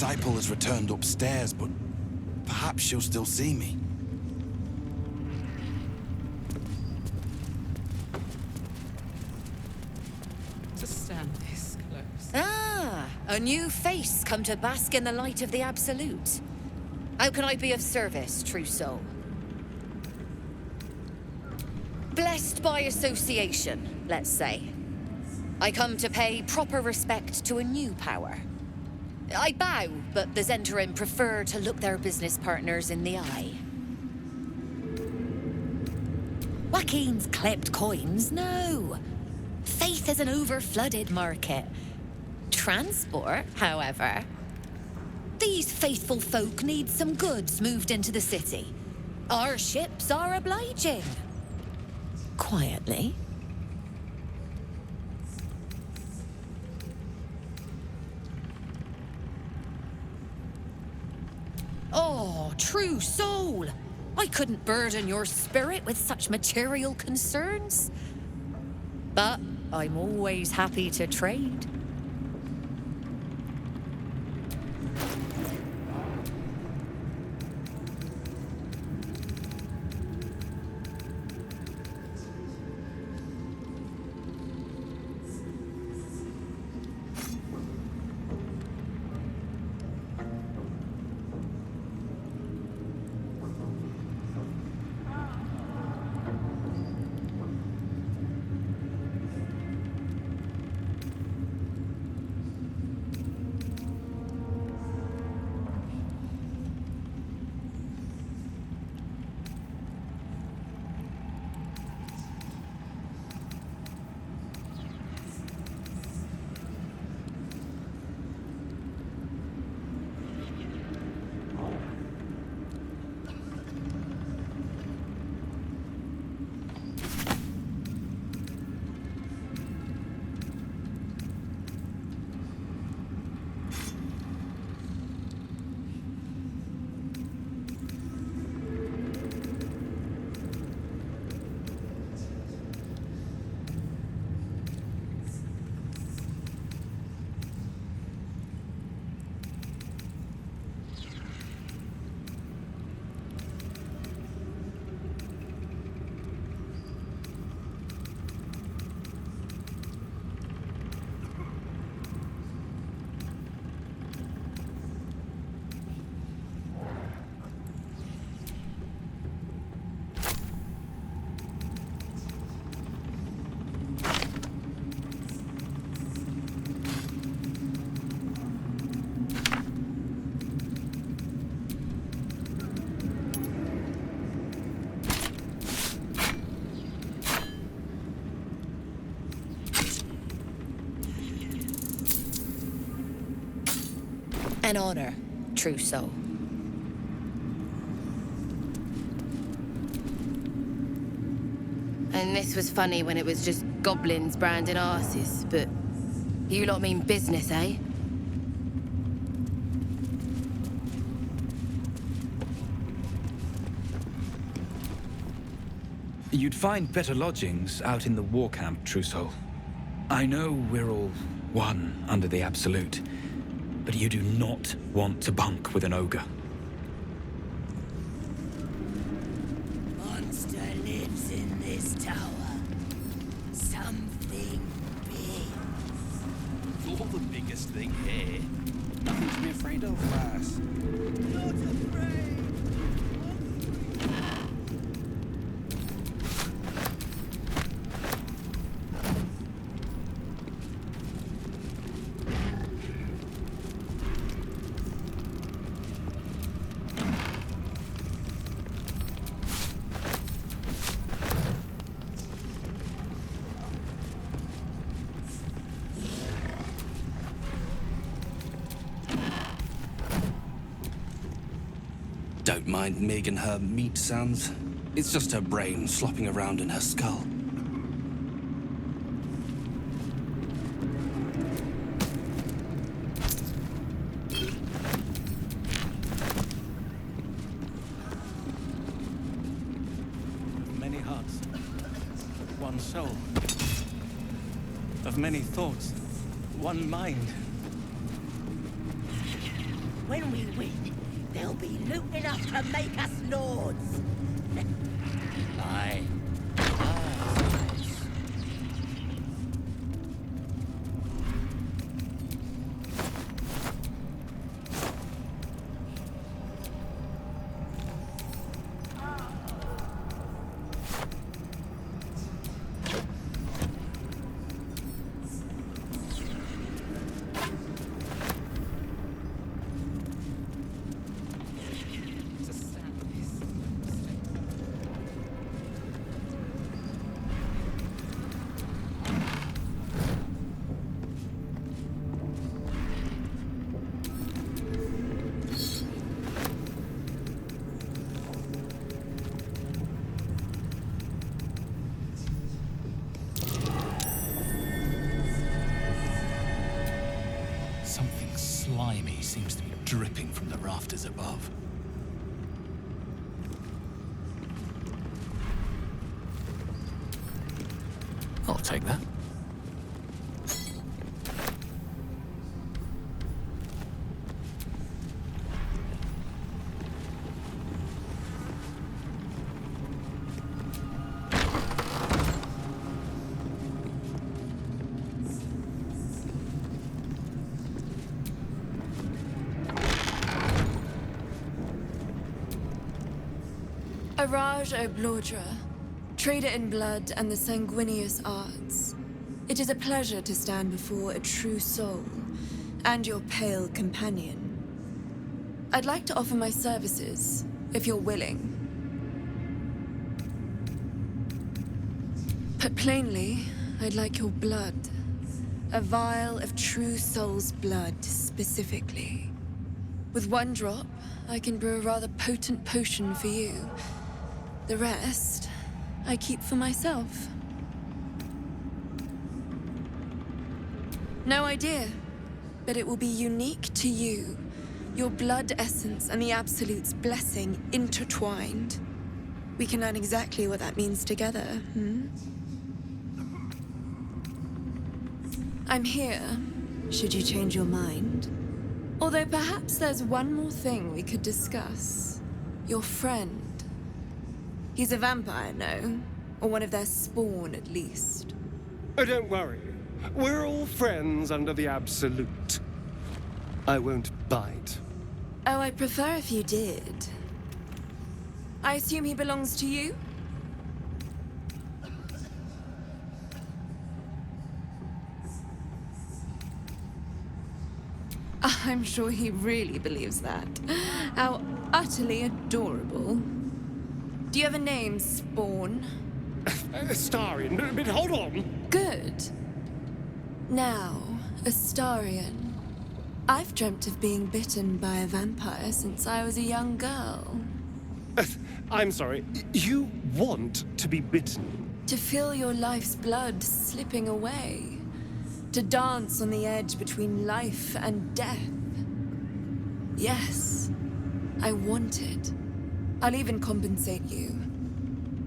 disciple has returned upstairs, but perhaps she'll still see me. To stand this close. Ah, a new face come to bask in the light of the Absolute. How can I be of service, true soul? Blessed by association, let's say. I come to pay proper respect to a new power. I bow, but the Zentarim prefer to look their business partners in the eye. Joaquin's clipped coins? No. Faith is an over-flooded market. Transport, however. These faithful folk need some goods moved into the city. Our ships are obliging. Quietly. Oh, true soul! I couldn't burden your spirit with such material concerns. But I'm always happy to trade. An honor, true soul. And this was funny when it was just goblins branding arses, but you lot mean business, eh? You'd find better lodgings out in the war camp, Trousseau. I know we're all one under the Absolute, but you do not want to bunk with an ogre. Monster lives in this tower. Something big. You're the biggest thing here. Nothing to be afraid of, lass. Not afraid. Don't mind Mig and her meat sounds. It's just her brain slopping around in her skull. Many hearts, one soul. Of many thoughts, one mind. When we win, there'll be loot enough to make us lords. Aye. To stand this close. Something slimy seems to be dripping from the rafters above. I'll take that. Araj O'Blordra, trader in blood and the sanguineous arts. It is a pleasure to stand before a true soul and your pale companion. I'd like to offer my services, if you're willing. Put plainly, I'd like your blood. A vial of true soul's blood, specifically. With one drop, I can brew a rather potent potion for you. The rest, I keep for myself. No idea, but it will be unique to you. Your blood essence and the Absolute's blessing intertwined. We can learn exactly what that means together, hmm? I'm here, should you change your mind. Although perhaps there's one more thing we could discuss. Your friend. He's a vampire, no? Or one of their spawn, at least. Oh, don't worry. We're all friends under the Absolute. I won't bite. Oh, I'd prefer if you did. I assume he belongs to you? I'm sure he really believes that. How utterly adorable. Do you have a name, Spawn? Astarion, but hold on. Good. Now, Astarion. I've dreamt of being bitten by a vampire since I was a young girl. I'm sorry. You want to be bitten? To feel your life's blood slipping away. To dance on the edge between life and death. Yes, I want it. I'll even compensate you.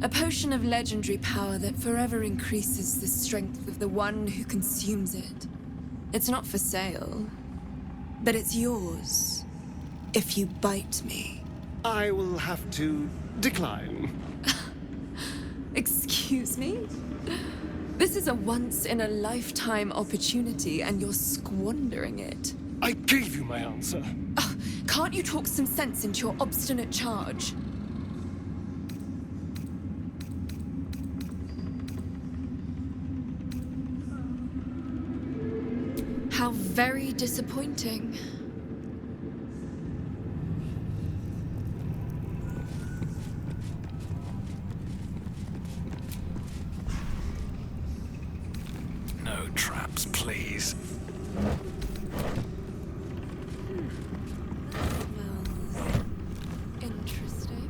A potion of legendary power that forever increases the strength of the one who consumes it. It's not for sale, but it's yours if you bite me. I will have to decline. Excuse me? This is a once-in-a-lifetime opportunity, and you're squandering it. I gave you my answer. Can't you talk some sense into your obstinate charge? How very disappointing. No traps, please. Interesting.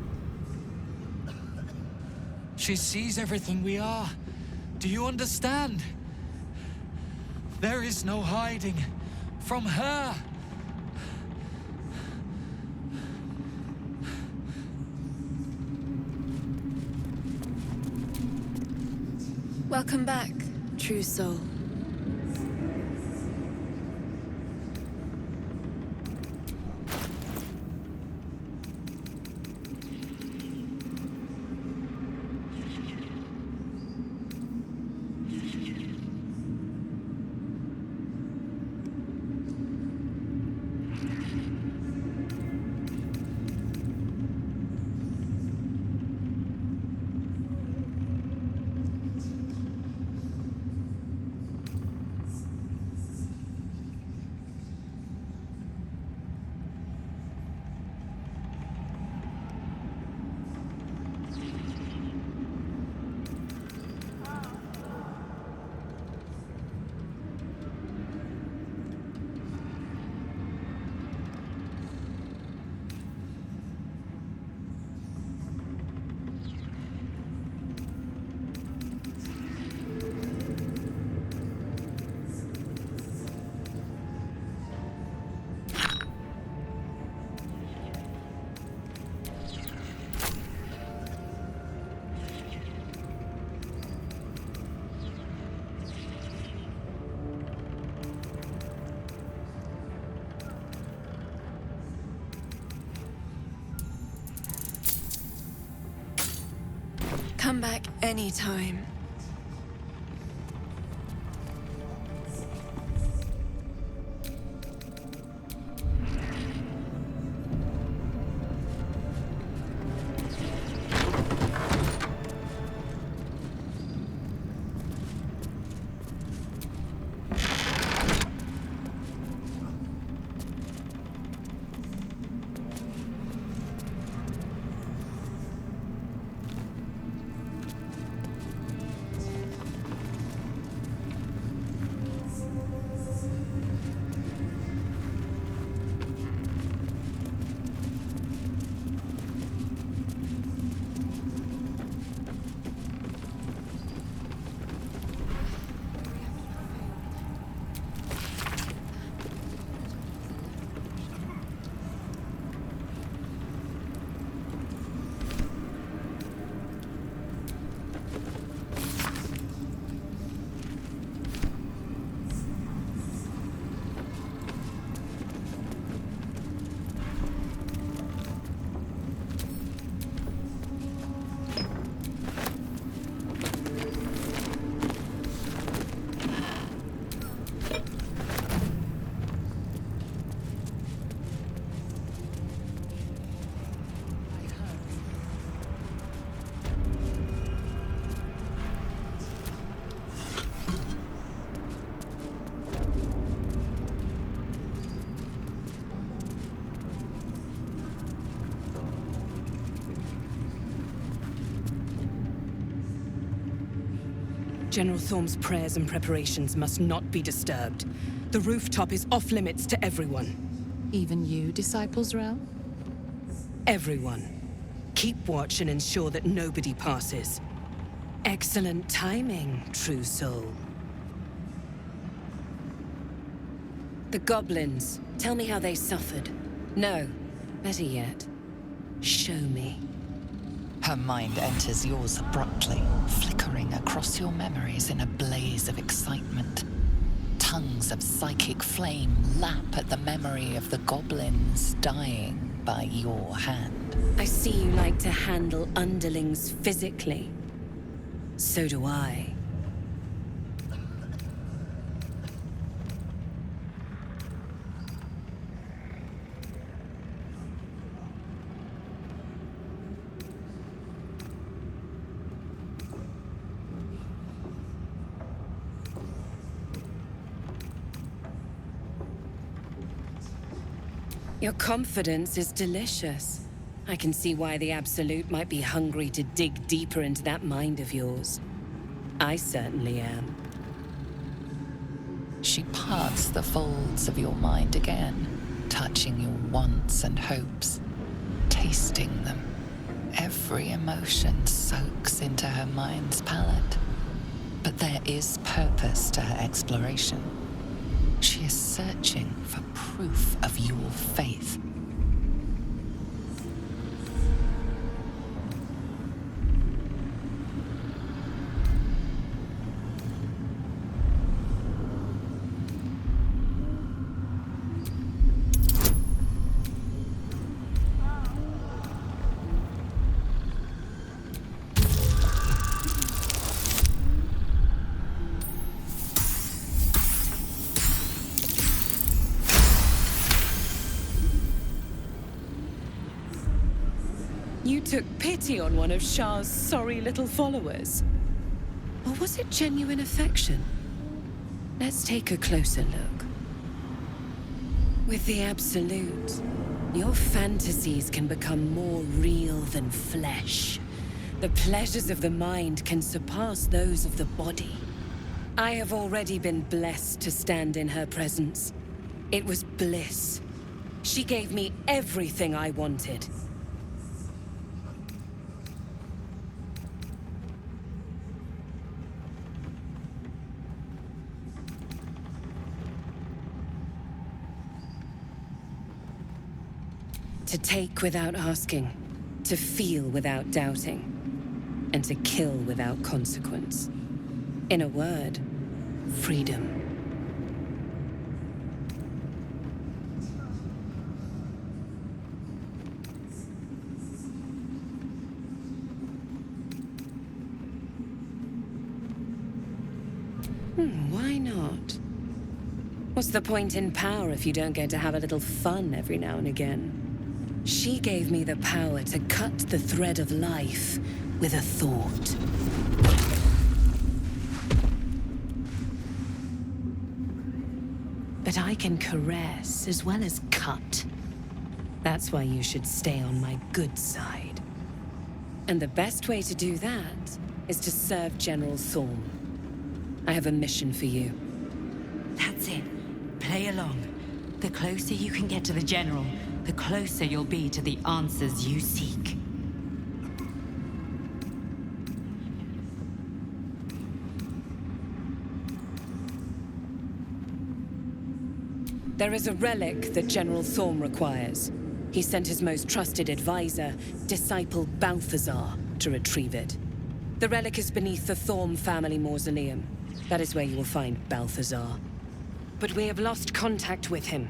She sees everything we are. Do you understand? There is no hiding from her. Welcome back, true soul. Come back anytime. General Thorm's prayers and preparations must not be disturbed. The rooftop is off limits to everyone. Even you, Disciples Realm? Everyone. Keep watch and ensure that nobody passes. Excellent timing, true soul. The goblins. Tell me how they suffered. No, better yet, show me. Her mind enters yours abruptly, flickering across your memories in a blaze of excitement. Tongues of psychic flame lap at the memory of the goblins dying by your hand. I see you like to handle underlings physically. So do I. Your confidence is delicious. I can see why the Absolute might be hungry to dig deeper into that mind of yours. I certainly am. She parts the folds of your mind again, touching your wants and hopes, tasting them. Every emotion soaks into her mind's palate. But there is purpose to her exploration. She is searching for proof of your faith. You took pity on one of Shah's sorry little followers? Or was it genuine affection? Let's take a closer look. With the Absolute, your fantasies can become more real than flesh. The pleasures of the mind can surpass those of the body. I have already been blessed to stand in her presence. It was bliss. She gave me everything I wanted. To take without asking, to feel without doubting, and to kill without consequence. In a word, freedom. Why not? What's the point in power if you don't get to have a little fun every now and again? She gave me the power to cut the thread of life with a thought. But I can caress as well as cut. That's why you should stay on my good side. And the best way to do that is to serve General Thorm. I have a mission for you. That's it. Play along. The closer you can get to the General, the closer you'll be to the answers you seek. There is a relic that General Thorm requires. He sent his most trusted advisor, disciple Balthazar, to retrieve it. The relic is beneath the Thorm family mausoleum. That is where you will find Balthazar. But we have lost contact with him.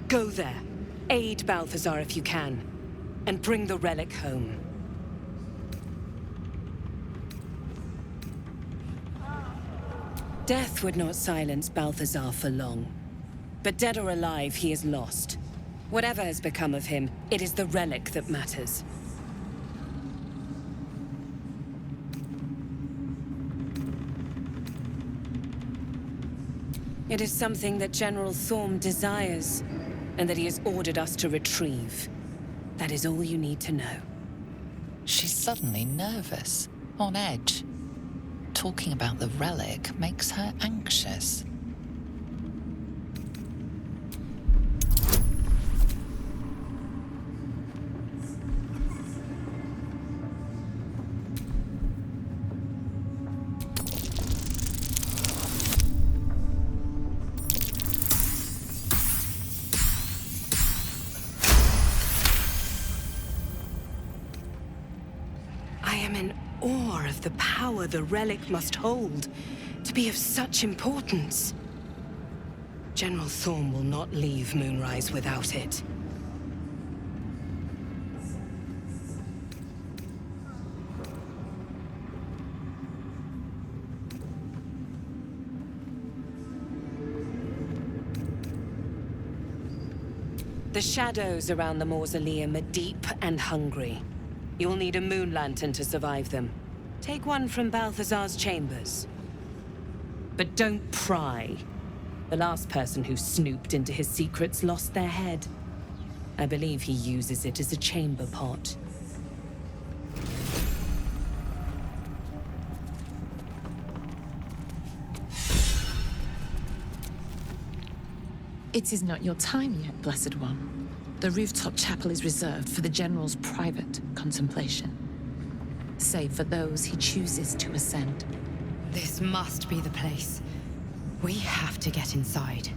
Go there, aid Balthazar if you can, and bring the relic home. Death would not silence Balthazar for long. But dead or alive, he is lost. Whatever has become of him, it is the relic that matters. It is something that General Thorm desires, and that he has ordered us to retrieve. That is all you need to know. She's suddenly nervous, on edge. Talking about the relic makes her anxious. I am in awe of the power the relic must hold to be of such importance. General Thorm will not leave Moonrise without it. The shadows around the mausoleum are deep and hungry. You'll need a moon lantern to survive them. Take one from Balthazar's chambers. But don't pry. The last person who snooped into his secrets lost their head. I believe he uses it as a chamber pot. It is not your time yet, Blessed One. The rooftop chapel is reserved for the General's private contemplation, save for those he chooses to ascend. This must be the place. We have to get inside.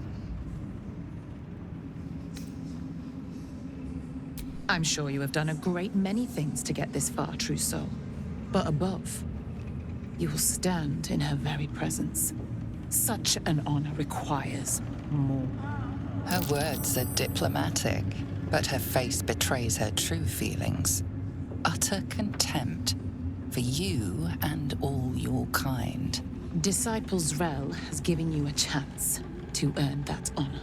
I'm sure you have done a great many things to get this far, true soul. But above, you will stand in her very presence. Such an honor requires more. Her words are diplomatic, but her face betrays her true feelings. Utter contempt for you and all your kind. Disciples Rel has given you a chance to earn that honor.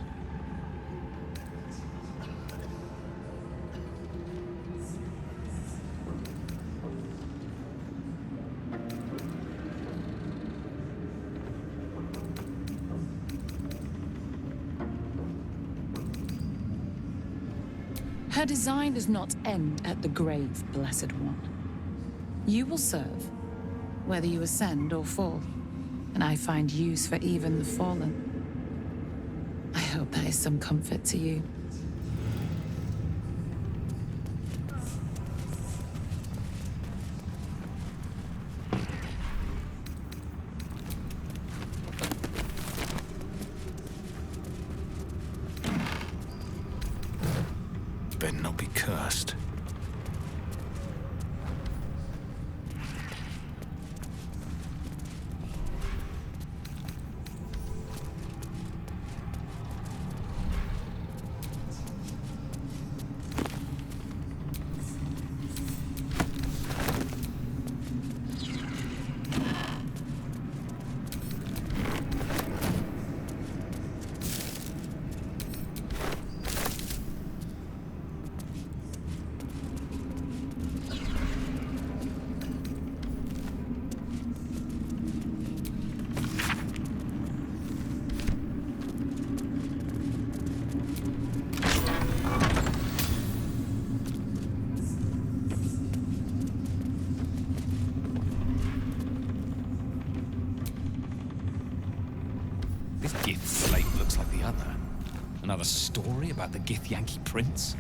Her design does not end at the grave, Blessed One. You will serve, whether you ascend or fall, and I find use for even the fallen. I hope that is some comfort to you. Better not be cursed. This Gith slate looks like the other. Another story about the Gith Yankee prince?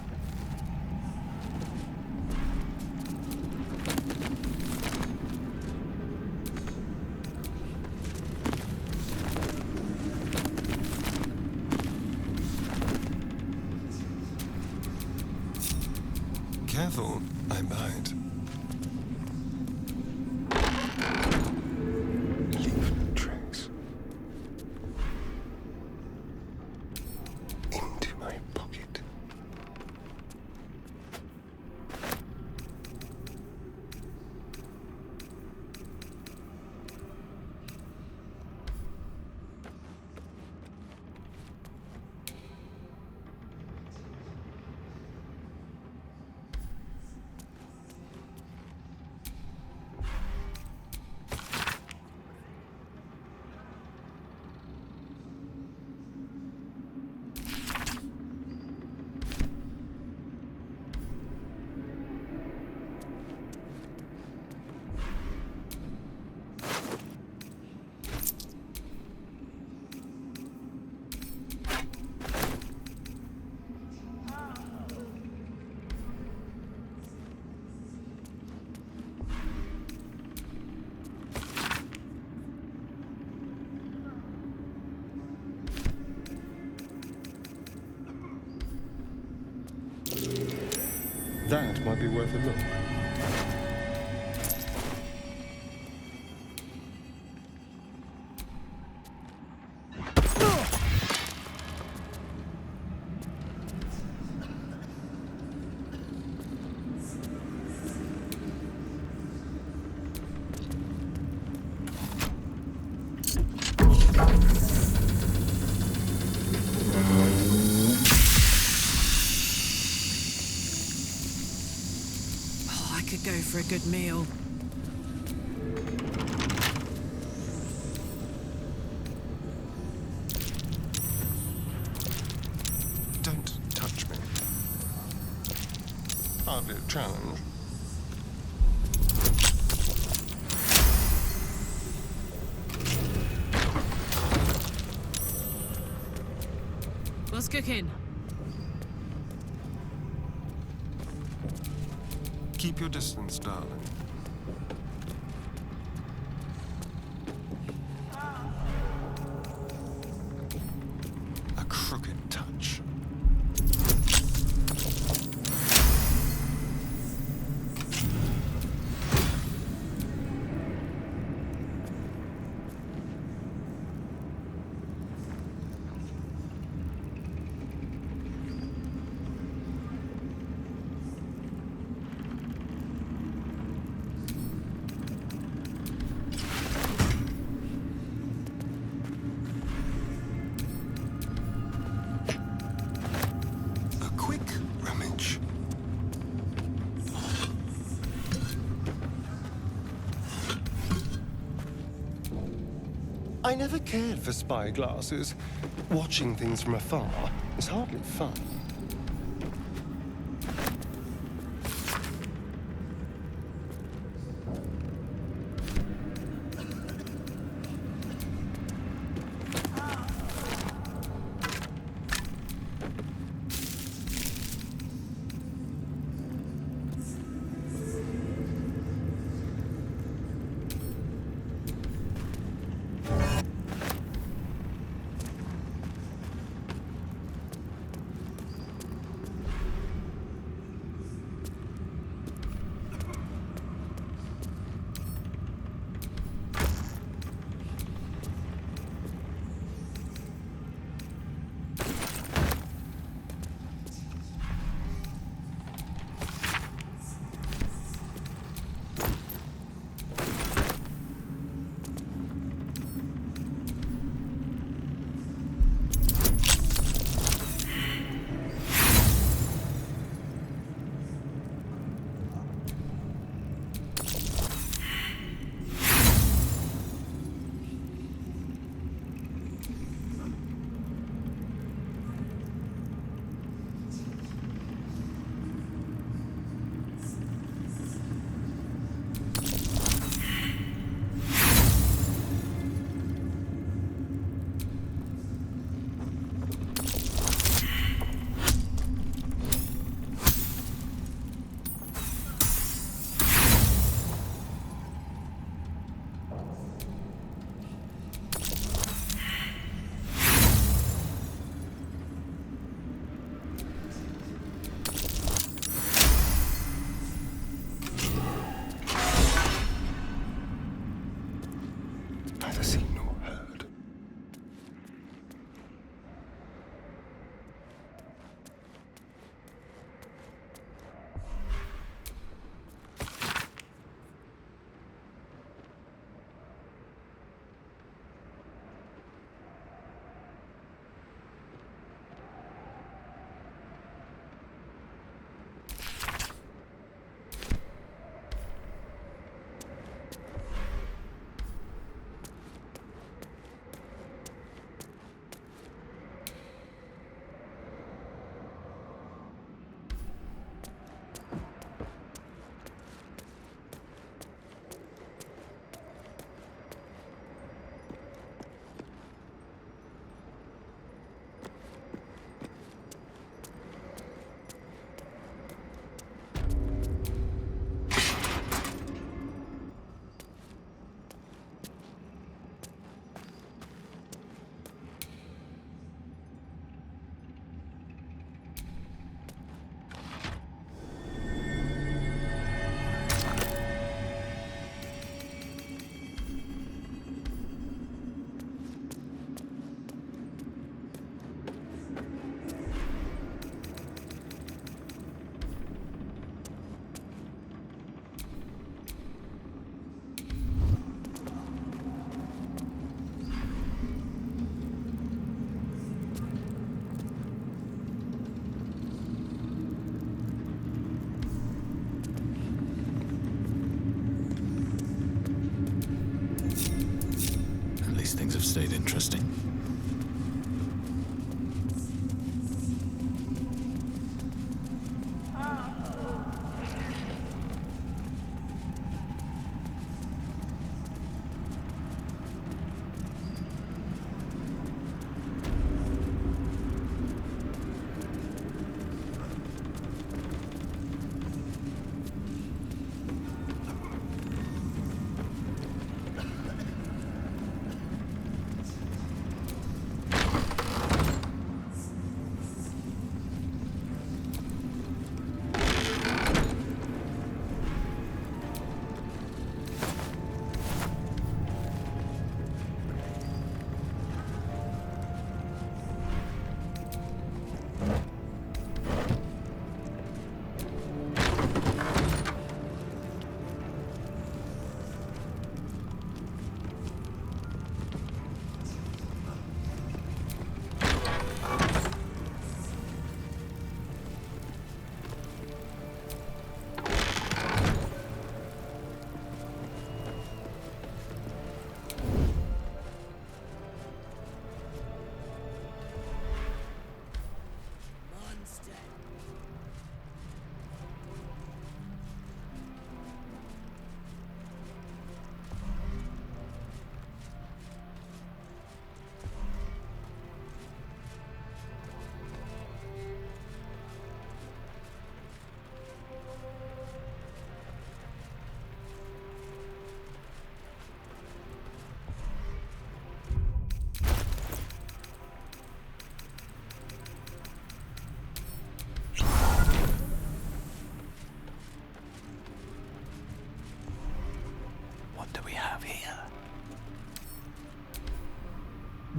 Careful, I bite. Leaf tracks. Into my pocket. That might be worth a look. Go for a good meal. Don't touch me. Hardly a challenge. What's cooking? Keep your distance, darling. A crooked touch. I never cared for spy glasses. Watching things from afar is hardly fun.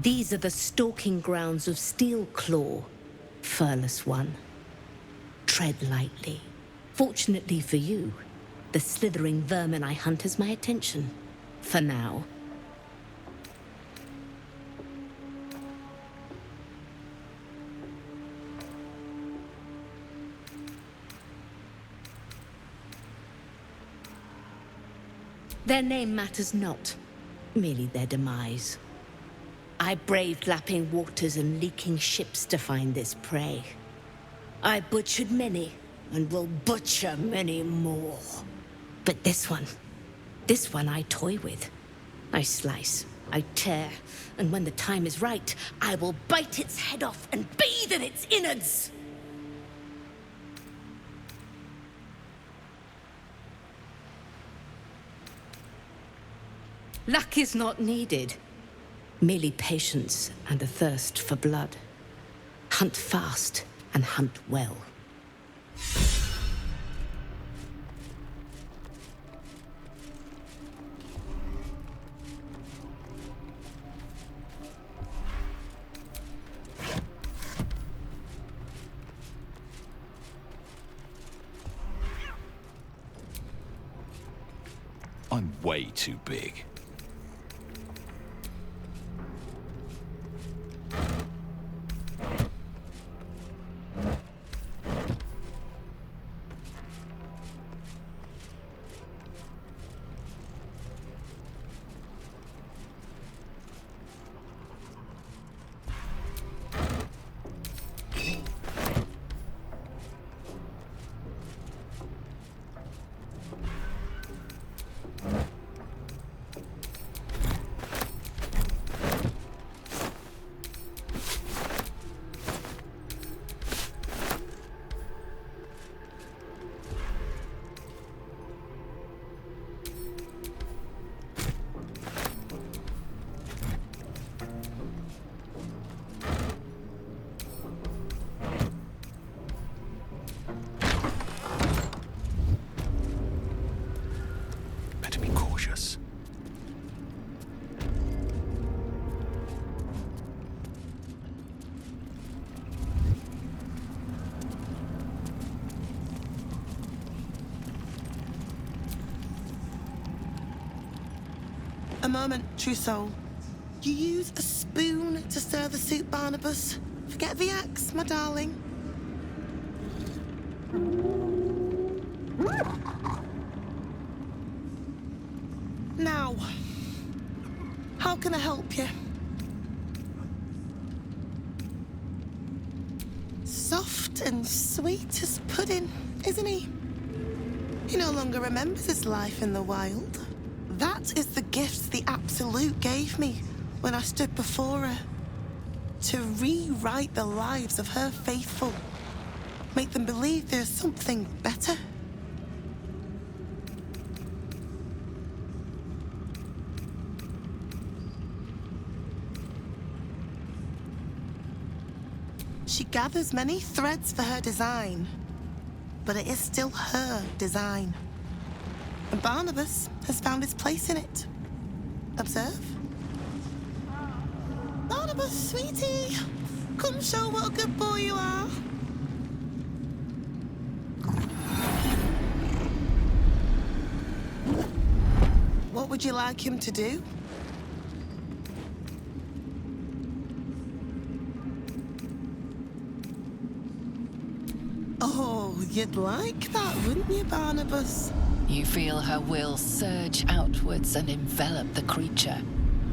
These are the stalking grounds of Steelclaw, furless one. Tread lightly. Fortunately for you, the slithering vermin I hunt has my attention. For now. Their name matters not, merely their demise. I braved lapping waters and leaking ships to find this prey. I butchered many, and will butcher many more. But this one I toy with. I slice, I tear, and when the time is right, I will bite its head off and bathe in its innards! Luck is not needed. Merely patience and a thirst for blood. Hunt fast and hunt well. I'm way too big. A moment, true soul. You use a spoon to stir the soup, Barnabas. Forget the axe, my darling. Now, how can I help you? Soft and sweet as pudding, isn't he? He no longer remembers his life in the wild. That is the gift the Absolute gave me when I stood before her. To rewrite the lives of her faithful. Make them believe there's something better. She gathers many threads for her design, but it is still her design. And Barnabas has found his place in it. Observe. Barnabas, sweetie, come show what a good boy you are. What would you like him to do? Oh, you'd like that, wouldn't you, Barnabas? You feel her will surge outwards and envelop the creature,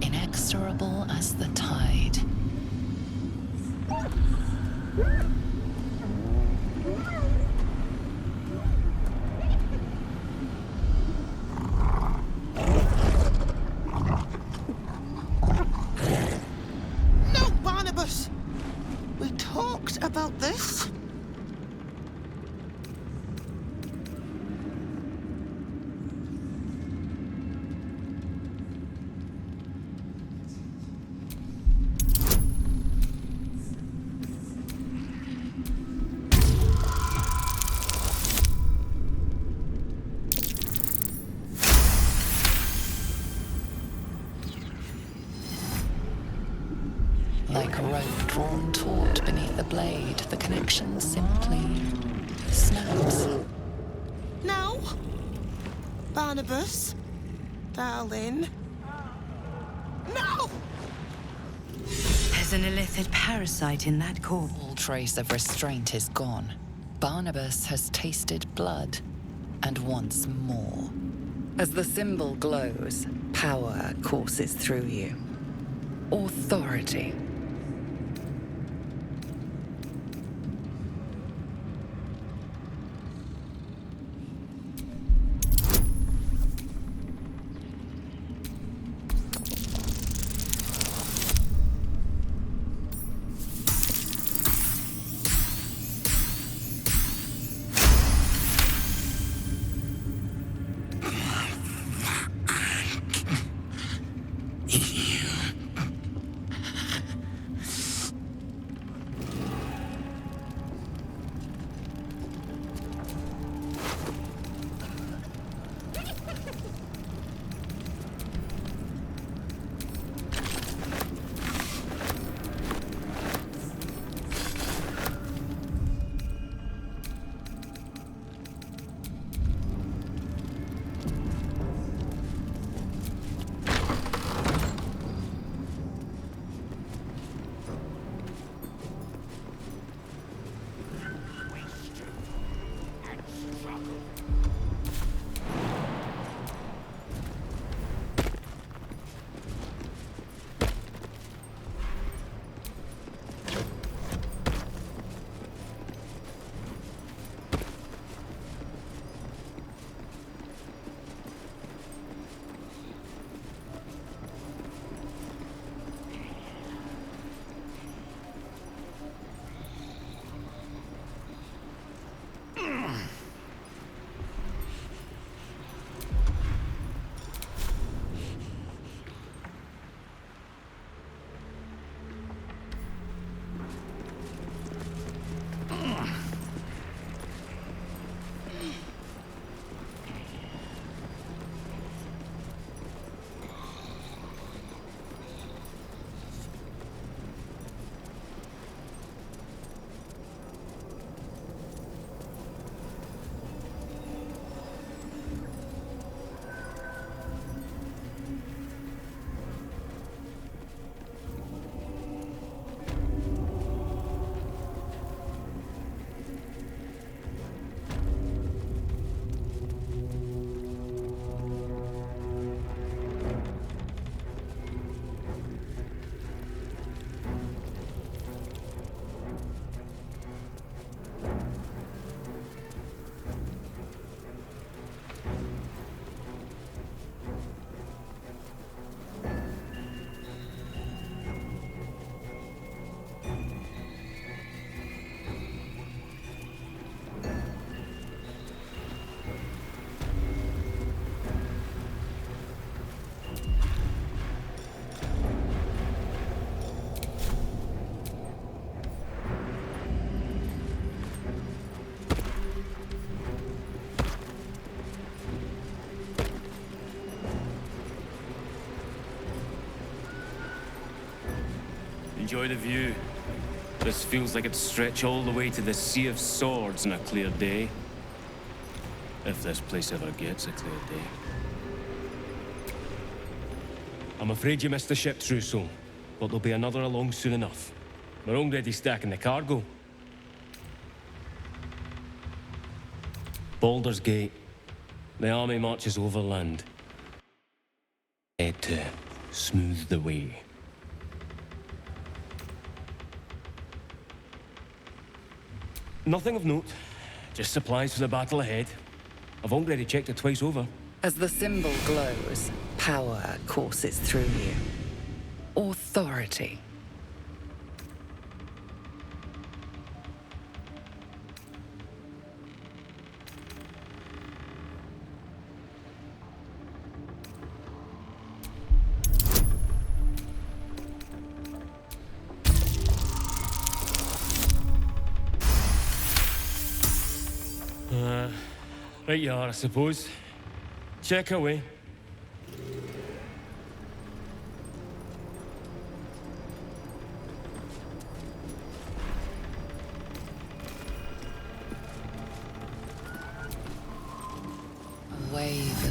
inexorable as the tide. No, Barnabas! We talked about this. like rope drawn taut beneath the blade, the connection simply snaps. No. Barnabas. Darling. No! There's an illithid parasite in that core. All trace of restraint is gone. Barnabas has tasted blood, and wants more. As the symbol glows, power courses through you. Authority. Enjoy the view. This feels like it'd stretch all the way to the Sea of Swords on a clear day. If this place ever gets a clear day. I'm afraid you missed the ship, Trousseau, but there'll be another along soon enough. We're already stacking the cargo. Baldur's Gate. The army marches overland. Head to smooth the way. Nothing of note. Just supplies for the battle ahead. I've already checked it twice over. As the symbol glows, power courses through you. Authority. Right you are, I suppose. Check away.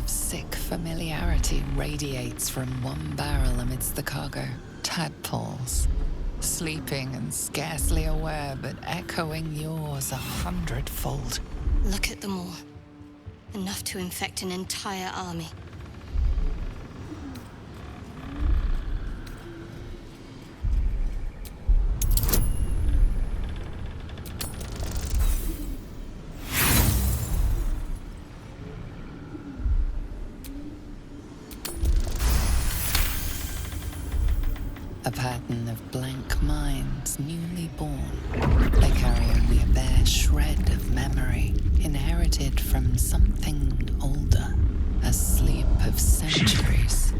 of sick familiarity radiates from one barrel amidst the cargo. Tadpoles, sleeping and scarcely aware, but echoing yours 100-fold. Look at them all. Enough to infect an entire army. A pattern of blank minds newly born. They carry only a bare shred of memory, inherited from something older. A sleep of centuries.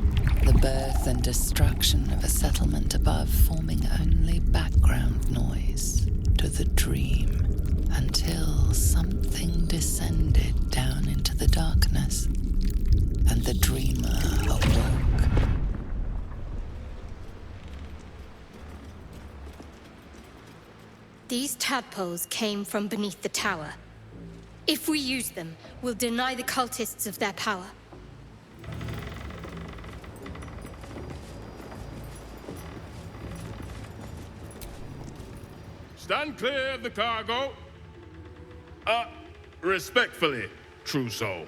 The birth and destruction of a settlement above forming only background noise to the dream. Until something descended down into the darkness, and the dreamer awoke. These tadpoles came from beneath the tower. If we use them, we'll deny the cultists of their power. Stand clear of the cargo. Respectfully, true soul.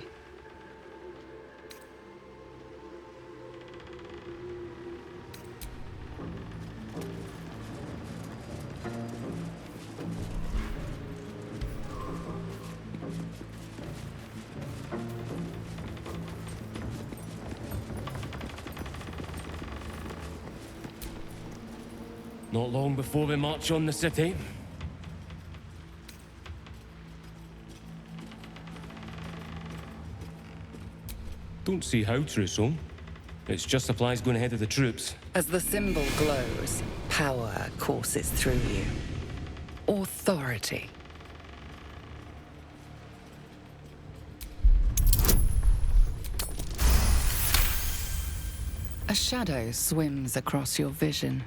Not long before we march on the city. Don't see how, Trousseau. It's just supplies going ahead of the troops. As the symbol glows, power courses through you. Authority. A shadow swims across your vision,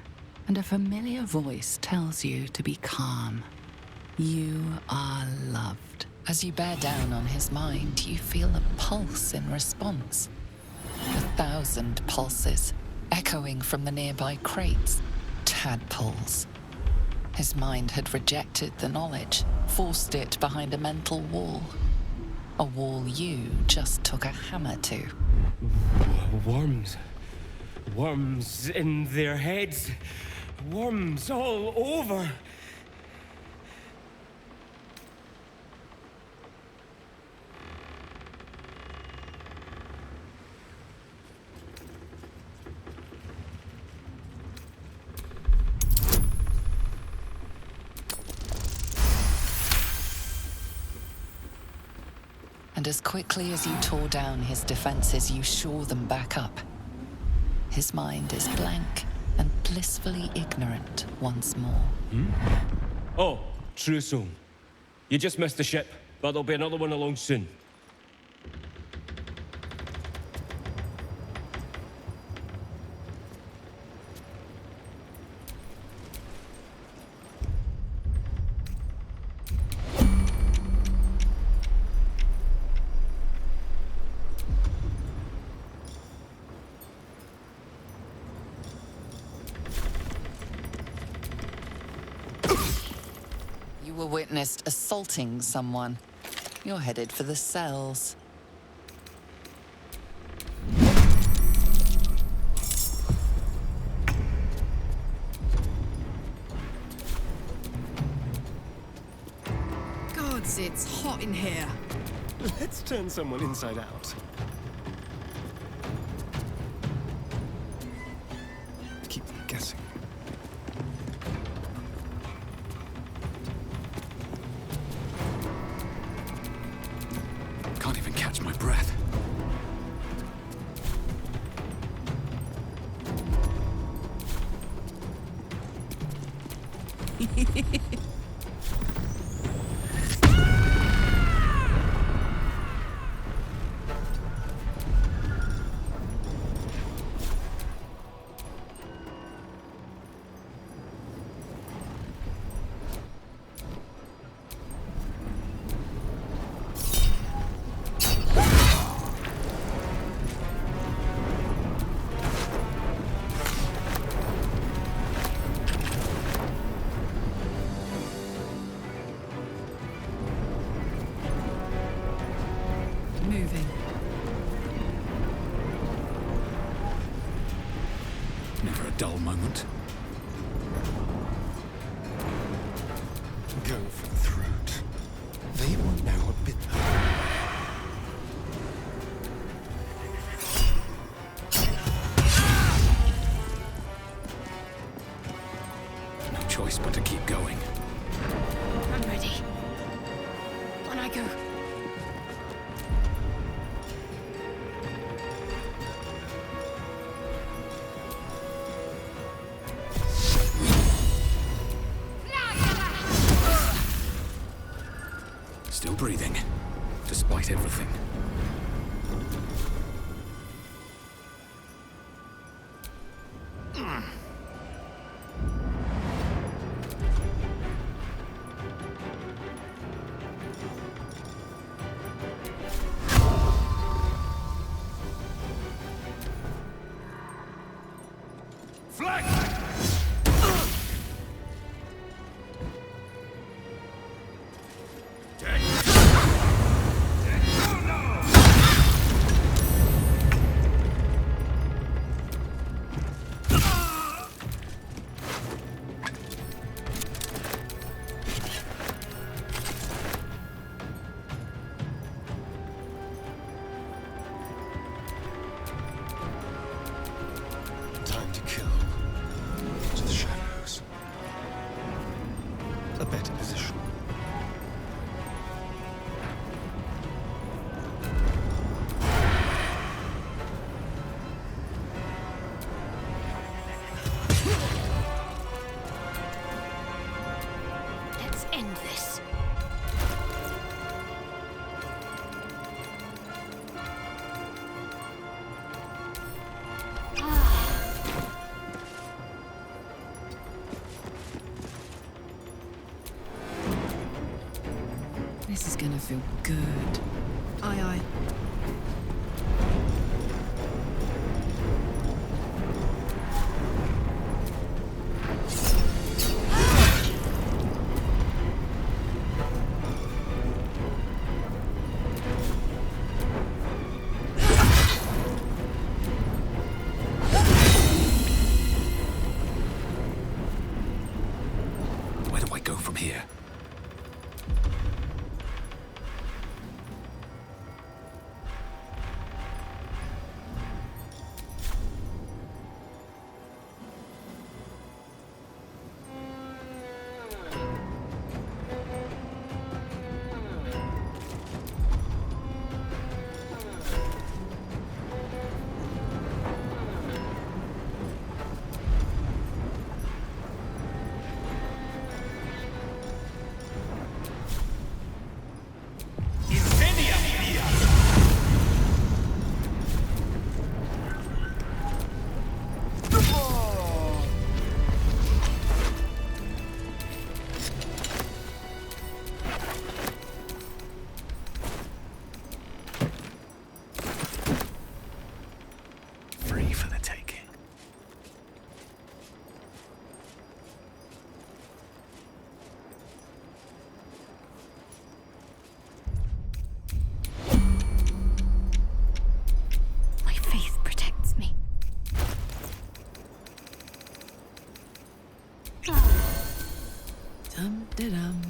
and a familiar voice tells you to be calm. You are loved. As you bear down on his mind, you feel a pulse in response. 1,000 pulses, echoing from the nearby crates. Tadpoles. His mind had rejected the knowledge, forced it behind a mental wall. A wall you just took a hammer to. Worms. Worms in their heads. Worms all over. And as quickly as you tore down his defenses, you shore them back up. His mind is blank and blissfully ignorant once more. Oh, Trousseau. You just missed the ship, but there'll be another one along soon. You were witnessed assaulting someone. You're headed for the cells. Gods, it's hot in here. Let's turn someone inside out. Keep them guessing. Can't even catch my breath. dull moment. Go for the throat. They will know a bit. No choice but to keep going. I'm ready. On I go. Still breathing, despite everything. Time to kill. To the shadows. A better position. Let's end this. This is gonna feel good. Aye, aye. Where do I go from here? Free for the taking. My faith protects me. Dum-de-dum.